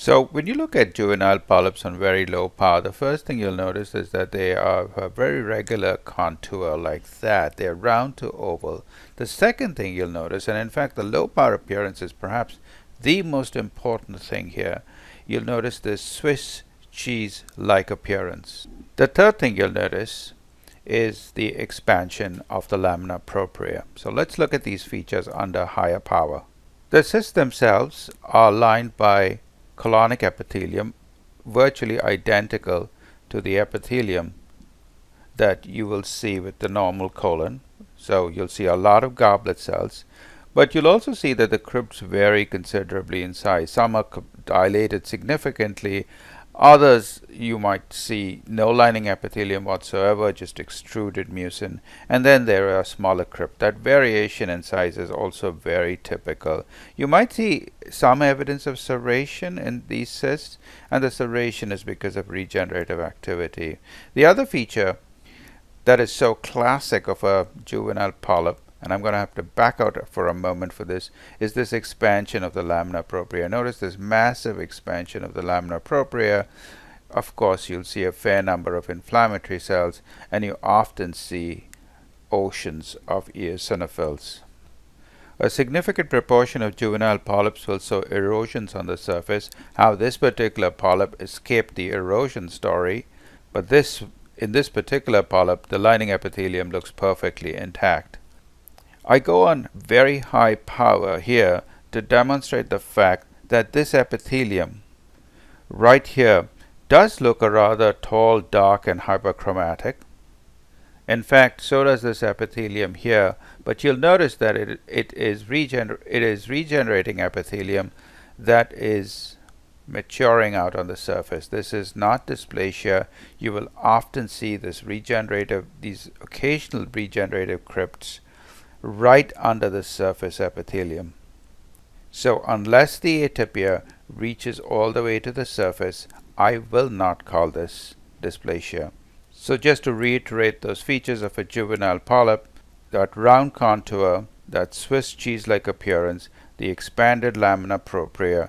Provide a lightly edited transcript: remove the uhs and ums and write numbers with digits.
So when you look at juvenile polyps on very low power, the first thing you'll notice is that they are a very regular contour like that. They're round to oval. The second thing you'll notice, and in fact the low power appearance is perhaps the most important thing here, you'll notice this Swiss cheese-like appearance. The third thing you'll notice is the expansion of the lamina propria. So let's look at these features under higher power. The cysts themselves are lined by colonic epithelium, virtually identical to the epithelium that you will see with the normal colon. So you'll see a lot of goblet cells, but you'll also see that the crypts vary considerably in size. Some are dilated significantly. Others you might see no lining epithelium whatsoever, just extruded mucin, and then there are smaller crypt. That variation in size is also very typical. You might see some evidence of serration in these cysts, and the serration is because of regenerative activity. The other feature that is so classic of a juvenile polyp, and I'm going to have to back out for a moment for this, is this expansion of the lamina propria. Notice this massive expansion of the lamina propria. Of course, you'll see a fair number of inflammatory cells, and you often see oceans of eosinophils. A significant proportion of juvenile polyps will show erosions on the surface. How this particular polyp escaped the erosion story, but in this particular polyp, the lining epithelium looks perfectly intact. I go on very high power here to demonstrate the fact that this epithelium right here does look a rather tall, dark, and hyperchromatic. In fact, so does this epithelium here, but you'll notice that it is regenerating epithelium that is maturing out on the surface. This is not dysplasia. You will often see these occasional regenerative crypts right under the surface epithelium. So unless the atypia reaches all the way to the surface, I will not call this dysplasia. So just to reiterate those features of a juvenile polyp, that round contour, that Swiss cheese-like appearance, the expanded lamina propria,